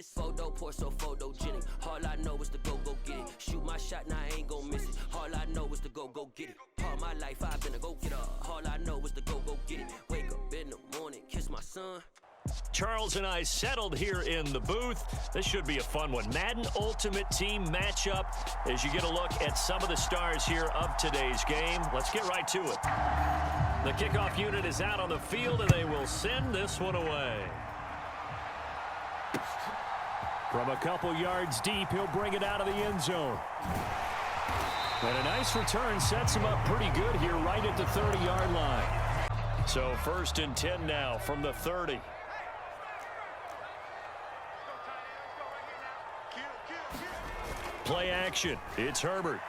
this photo, pour so photogenic. All I know is to go get it. Shoot my shot, now I ain't gon' miss it. All I know is to go get it. All my life I've been a go-getter. All I know is to go get it. Wake up in the morning, kiss my son. Charles and I settled here in the booth. This should be a fun one. Madden Ultimate Team matchup as you get a look at some of the stars here of today's game. Let's get right to it. The kickoff unit is out on the field, and they will send this one away. From a couple yards deep, he'll bring it out of the end zone. And a nice return sets him up pretty good here right at the 30-yard line. So 1st and 10 now from the 30. Play action. It's Herbert.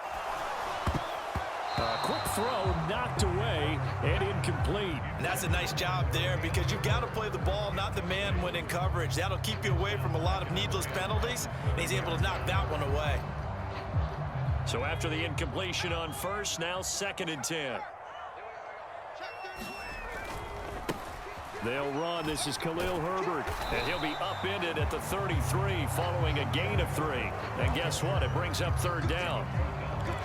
A quick throw knocked away and incomplete. And that's a nice job there because you've got to play the ball, not the man when in coverage. That'll keep you away from a lot of needless penalties, and he's able to knock that one away. So after the incompletion on first, now 2nd and 10. They'll run. This is Khalil Herbert. And he'll be upended at the 33 following a gain of 3. And guess what? It brings up 3rd down.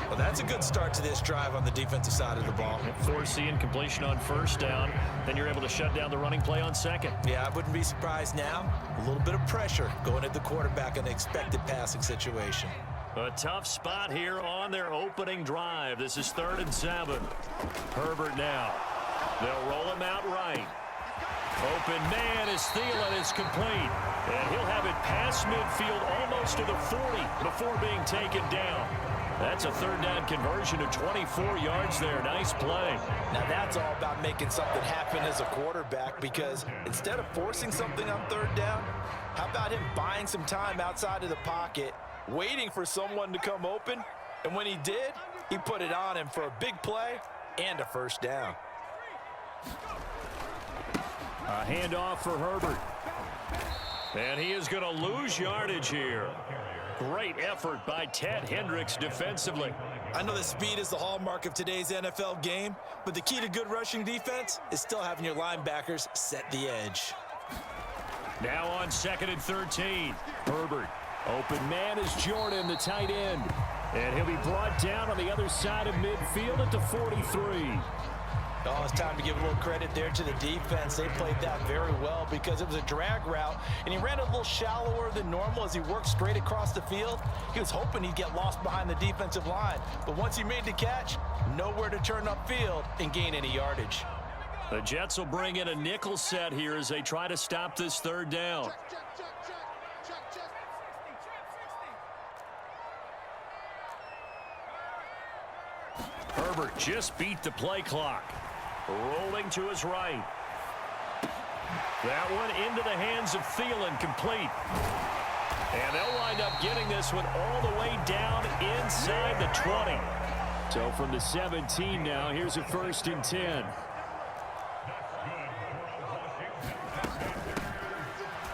Well, that's a good start to this drive on the defensive side of the ball. Force the incompletion on 1st down. Then you're able to shut down the running play on 2nd. Yeah, I wouldn't be surprised now. A little bit of pressure going at the quarterback in an expected passing situation. A tough spot here on their opening drive. This is 3rd and 7. Herbert now. They'll roll him out right. Open man is Thielen is complete. And he'll have it past midfield almost to the 40 before being taken down. That's a 3rd down conversion of 24 yards there. Nice play. Now that's all about making something happen as a quarterback because instead of forcing something on 3rd down, how about him buying some time outside of the pocket, waiting for someone to come open, and when he did, he put it on him for a big play and a 1st down. A handoff for Herbert. And he is going to lose yardage here. Great effort by Ted Hendricks defensively. I know that speed is the hallmark of today's NFL game, but the key to good rushing defense is still having your linebackers set the edge. Now on 2nd and 13. Herbert. Open man is Jordan, the tight end. And he'll be brought down on the other side of midfield at the 43. Oh, it's time to give a little credit there to the defense. They played that very well because it was a drag route, and he ran a little shallower than normal as he worked straight across the field. He was hoping he'd get lost behind the defensive line, but once he made the catch, nowhere to turn upfield and gain any yardage. The Jets will bring in a nickel set here as they try to stop this 3rd down. Herbert just beat the play clock. Rolling to his right. That one into the hands of Thielen, complete. And they'll wind up getting this one all the way down inside the 20. So from the 17 now, here's a 1st and 10.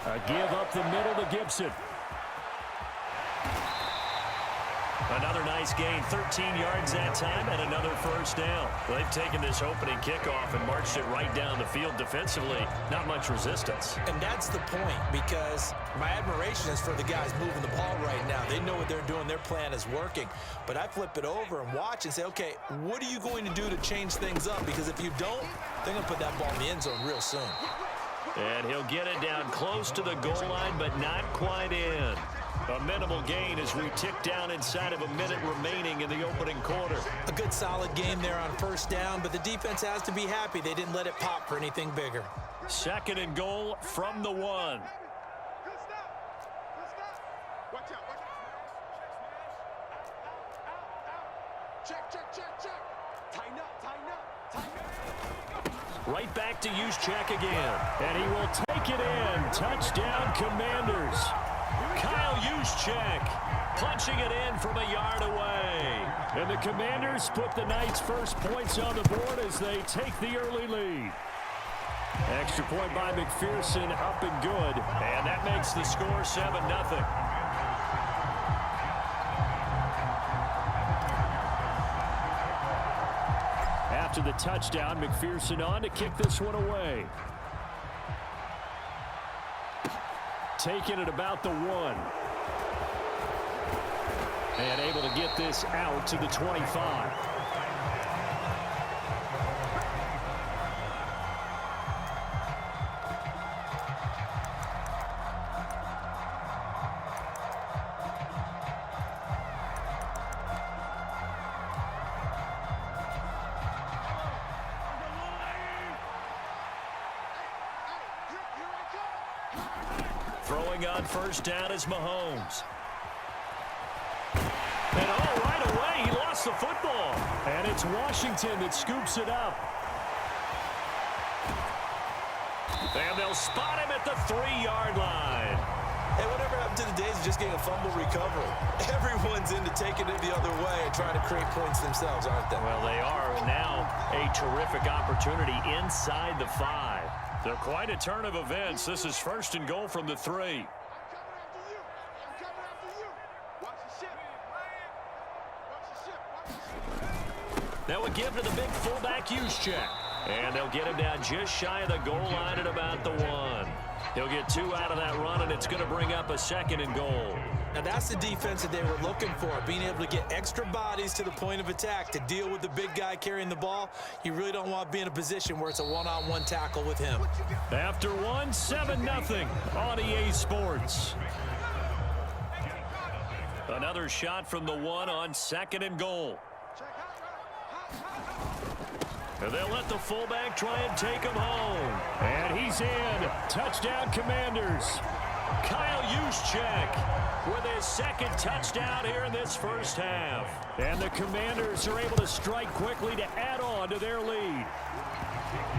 A give up the middle to Gibson. Another nice gain, 13 yards that time, and another 1st down. Well, they've taken this opening kickoff and marched it right down the field defensively. Not much resistance. And that's the point, because my admiration is for the guys moving the ball right now. They know what they're doing. Their plan is working. But I flip it over and watch and say, okay, what are you going to do to change things up? Because if you don't, they're going to put that ball in the end zone real soon. And he'll get it down close to the goal line, but not quite in. A minimal gain as we tick down inside of a minute remaining in the opening quarter. A good solid game there on 1st down, but the defense has to be happy they didn't let it pop for anything bigger. 2nd and goal from the 1. Right back to Juszczyk again. And he will take it in. Touchdown, Commanders. Kyle Juszczyk punching it in from a yard away. And the Commanders put the Knights' first points on the board as they take the early lead. Extra point by McPherson, up and good. And that makes the score 7-0. After the touchdown, McPherson on to kick this one away. taken at about the 1. And able to get this out to the 25. Throwing on first down is Mahomes. And right away, he lost the football. And it's Washington that scoops it up. And they'll spot him at the 3-yard line. Hey, whatever happened to the days of just getting a fumble recovery? Everyone's into taking it the other way and trying to create points themselves, aren't they? Well, they are. And now a terrific opportunity inside the 5. So quite a turn of events. This is first and goal from the 3. That would give to the big fullback Juszczyk. And they'll get him down just shy of the goal line at about the 1. He'll get 2 out of that run, and it's going to bring up a second and goal. Now that's the defense that they were looking for, being able to get extra bodies to the point of attack to deal with the big guy carrying the ball. You really don't want to be in a position where it's a one-on-one tackle with him. After 1, 7-0 on EA Sports. Another shot from the 1 on second and goal. And they'll let the fullback try and take him home. And he's in. Touchdown, Commanders. Kyle Juszczyk with his second touchdown here in this first half. And the Commanders are able to strike quickly to add on to their lead.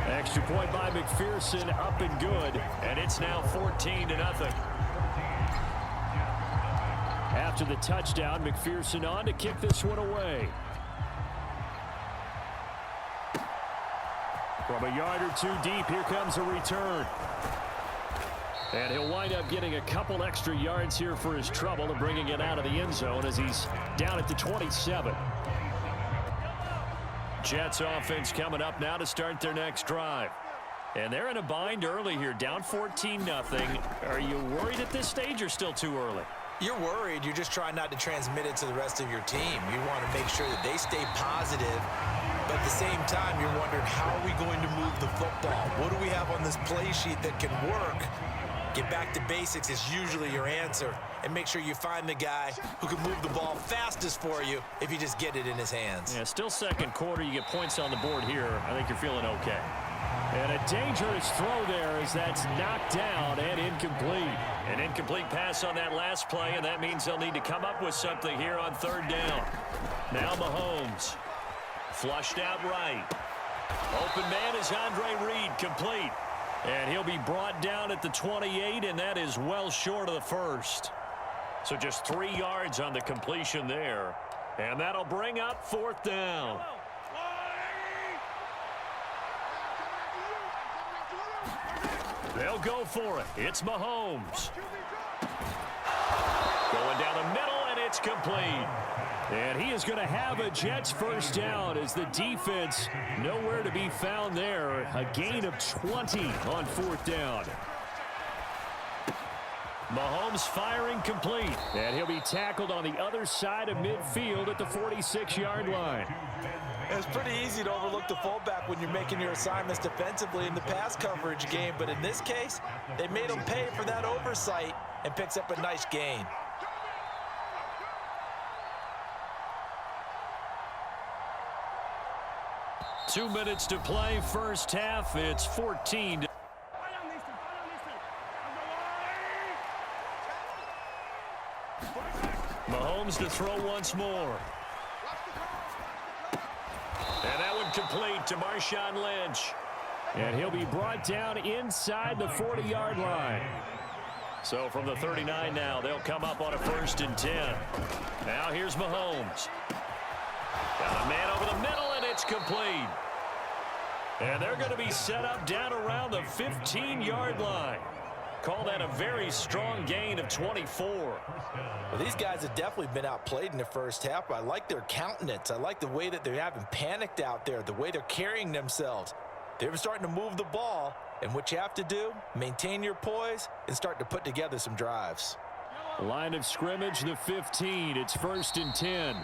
Extra point by McPherson, up and good. And it's now 14-0. After the touchdown, McPherson on to kick this one away. From a yard or 2 deep, here comes a return. And he'll wind up getting a couple extra yards here for his trouble and bringing it out of the end zone as he's down at the 27. Jets offense coming up now to start their next drive. And they're in a bind early here, down 14-0. Are you worried at this stage or still too early? You're worried. You're just trying not to transmit it to the rest of your team. You want to make sure that they stay positive. But at the same time, you're wondering, how are we going to move the football? What do we have on this play sheet that can work? Get back to basics is usually your answer. And make sure you find the guy who can move the ball fastest for you if you just get it in his hands. Yeah, still second quarter. You get points on the board here. I think you're feeling okay. And a dangerous throw there as that's knocked down and incomplete. An incomplete pass on that last play, and that means they'll need to come up with something here on third down. Now Mahomes. Flushed out right. Open man is Andre Reed, complete. And he'll be brought down at the 28, and that is well short of the first. So just 3 yards on the completion there. And that'll bring up fourth down. They'll go for it. It's Mahomes. Going down the middle, and it's complete. And he is going to have a Jets first down as the defense nowhere to be found there. A gain of 20 on fourth down. Mahomes firing complete. And he'll be tackled on the other side of midfield at the 46-yard line. It's pretty easy to overlook the fullback when you're making your assignments defensively in the pass coverage game. But in this case, they made him pay for that oversight and picks up a nice gain. Two minutes to play first half. It's 14. Mahomes to throw once more. And that one complete to Marshawn Lynch. And he'll be brought down inside the 40-yard line. So from the 39 now, they'll come up on a 1st and 10. Now here's Mahomes. Got a man over the middle, and it's complete. And they're going to be set up down around the 15-yard line. Call that a very strong gain of 24. Well, these guys have definitely been outplayed in the first half. I like their countenance. I like the way that they haven't panicked out there, the way they're carrying themselves. They're starting to move the ball, and what you have to do, maintain your poise and start to put together some drives. Line of scrimmage, the 15. It's 1st and 10.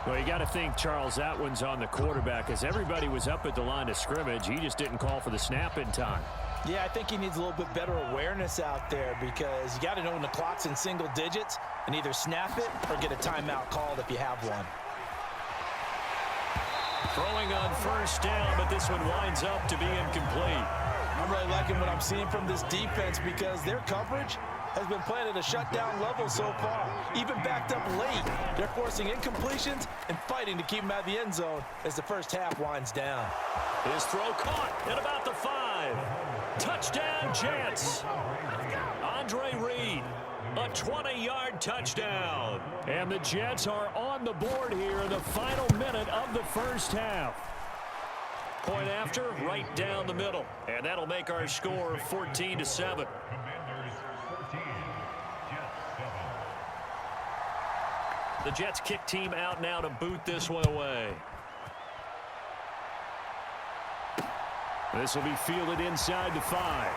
Well, you got to think, Charles, that one's on the quarterback, as everybody was up at the line of scrimmage. He just didn't call for the snap in time. Yeah, I think he needs a little bit better awareness out there, because you got to know when the clock's in single digits and either snap it or get a timeout called if you have one. Throwing on 1st down, but this one winds up to be incomplete. I'm really liking what I'm seeing from this defense, because their coverage has been playing at a shutdown level so far. Even backed up late, they're forcing incompletions and fighting to keep them out of the end zone as the first half winds down. His throw caught at about the 5. Touchdown, Jets. Andre Reed, a 20-yard touchdown. And the Jets are on the board here in the final minute of the first half. Point after, right down the middle. And that'll make our score 14-7. The Jets kick team out now to boot this one away. This will be fielded inside the 5.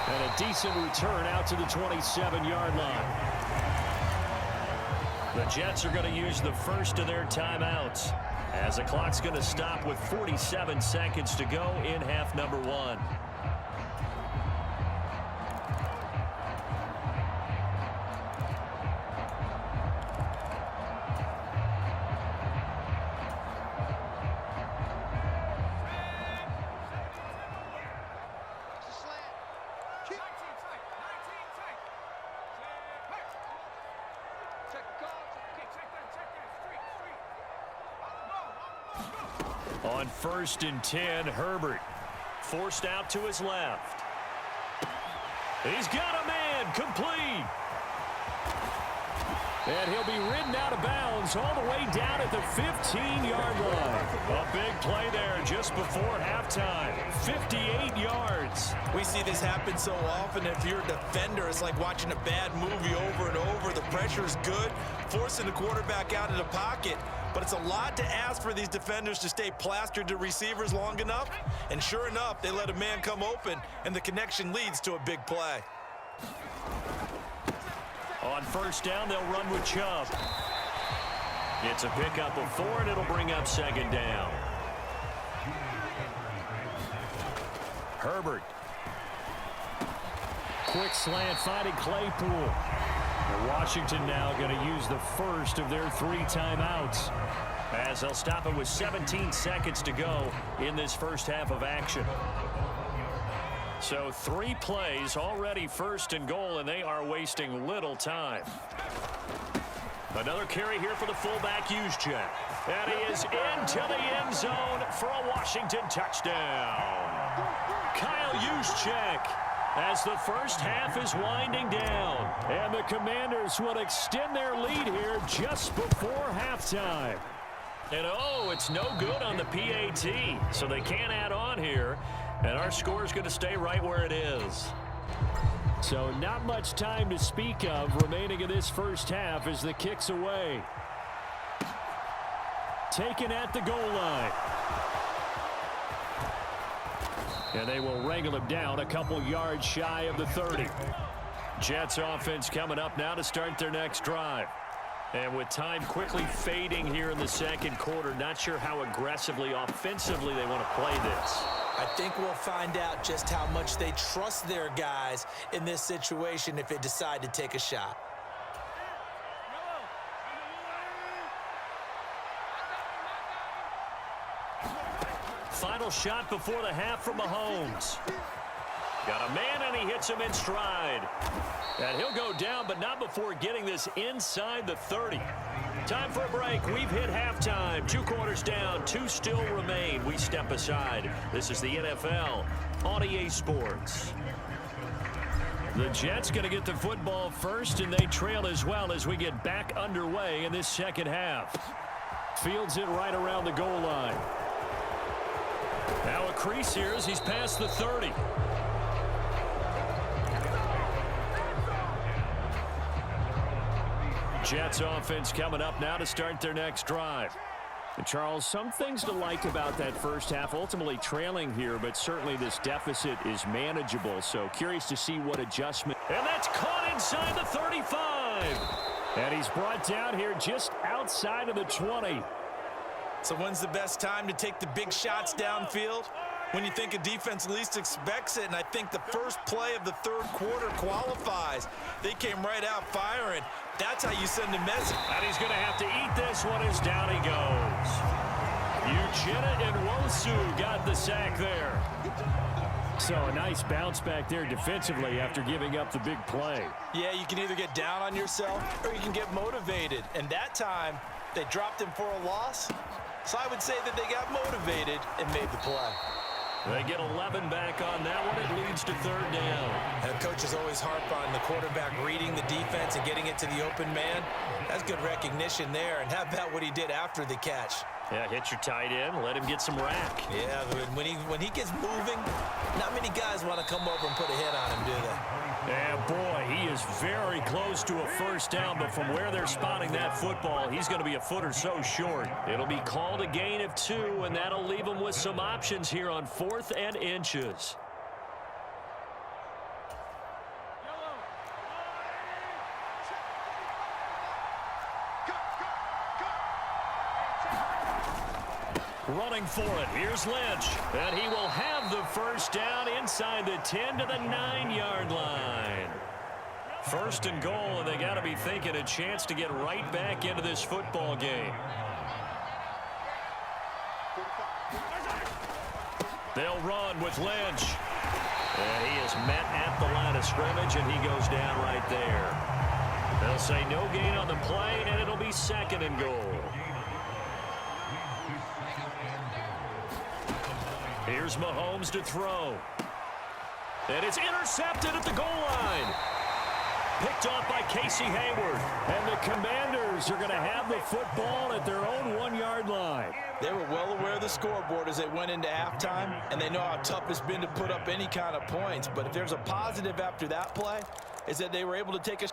And a decent return out to the 27-yard line. The Jets are going to use the first of their timeouts, as the clock's going to stop with 47 seconds to go in half number 1. On 1st and 10, Herbert forced out to his left. He's got a man, complete. And he'll be ridden out of bounds all the way down at the 15-yard line. A big play there just before halftime. 58 yards. We see this happen so often. If you're a defender, it's like watching a bad movie over and over. The pressure's good, forcing the quarterback out of the pocket. But it's a lot to ask for these defenders to stay plastered to receivers long enough. And sure enough, they let a man come open, and the connection leads to a big play. On 1st down, they'll run with Chubb. It's a pickup of 4, and it'll bring up 2nd down. Herbert. Quick slant finding Claypool. Washington now going to use the first of their 3 timeouts, as they'll stop it with 17 seconds to go in this first half of action. So 3 plays, already 1st and goal, and they are wasting little time. Another carry here for the fullback, Juszczyk. And he is into the end zone for a Washington touchdown. Kyle Juszczyk, as the first half is winding down. And the Commanders will extend their lead here just before halftime. And oh, it's no good on the PAT, so they can't add on here. And our score is going to stay right where it is. So not much time to speak of remaining in this first half as the kick's away. Taken at the goal line. And they will wrangle him down a couple yards shy of the 30. Jets offense coming up now to start their next drive. And with time quickly fading here in the second quarter, not sure how aggressively, offensively they want to play this. I think we'll find out just how much they trust their guys in this situation if they decide to take a shot. Final shot before the half from Mahomes. Got a man, and he hits him in stride. And he'll go down, but not before getting this inside the 30. Time for a break. We've hit halftime. 2 quarters down. 2 still remain. We step aside. This is the NFL on EA Sports. The Jets going to get the football first, and they trail as well as we get back underway in this second half. Fields it right around the goal line. Now a crease here as he's past the 30. Jets offense coming up now to start their next drive. And Charles, some things to like about that first half. Ultimately trailing here, but certainly this deficit is manageable. So curious to see what adjustment. And that's caught inside the 35. And he's brought down here just outside of the 20. So when's the best time to take the big shots downfield? When you think a defense least expects it, and I think the first play of the third quarter qualifies. They came right out firing. That's how you send a message. And he's going to have to eat this one as down he goes. Uchenna and Wosu got the sack there. So a nice bounce back there defensively after giving up the big play. Yeah, you can either get down on yourself or you can get motivated. And that time, they dropped him for a loss. So I would say that they got motivated and made the play. They get 11 back on that one. It leads to third down. And coaches always harp on the quarterback reading the defense and getting it to the open man. That's good recognition there. And how about what he did after the catch? Yeah, hit your tight end, let him get some rack. Yeah, when he gets moving, not many guys want to come over and put a hit on him, do they? Yeah, boy, he is very close to a first down, but from where they're spotting that football, he's going to be a foot or so short. It'll be called a gain of 2, and that'll leave him with some options here on 4th and inches. Running for it, here's Lynch, and he will have the first down inside the 10 to the 9-yard line. First and goal, and they got to be thinking a chance to get right back into this football game. They'll run with Lynch, and he is met at the line of scrimmage, and he goes down right there. They'll say no gain on the play, and it'll be 2nd and goal. Here's Mahomes to throw. And it's intercepted at the goal line. Picked off by Casey Hayward. And the Commanders are going to have the football at their own 1-yard line. They were well aware of the scoreboard as they went into halftime, and they know how tough it's been to put up any kind of points. But if there's a positive after that play, is that they were able to take a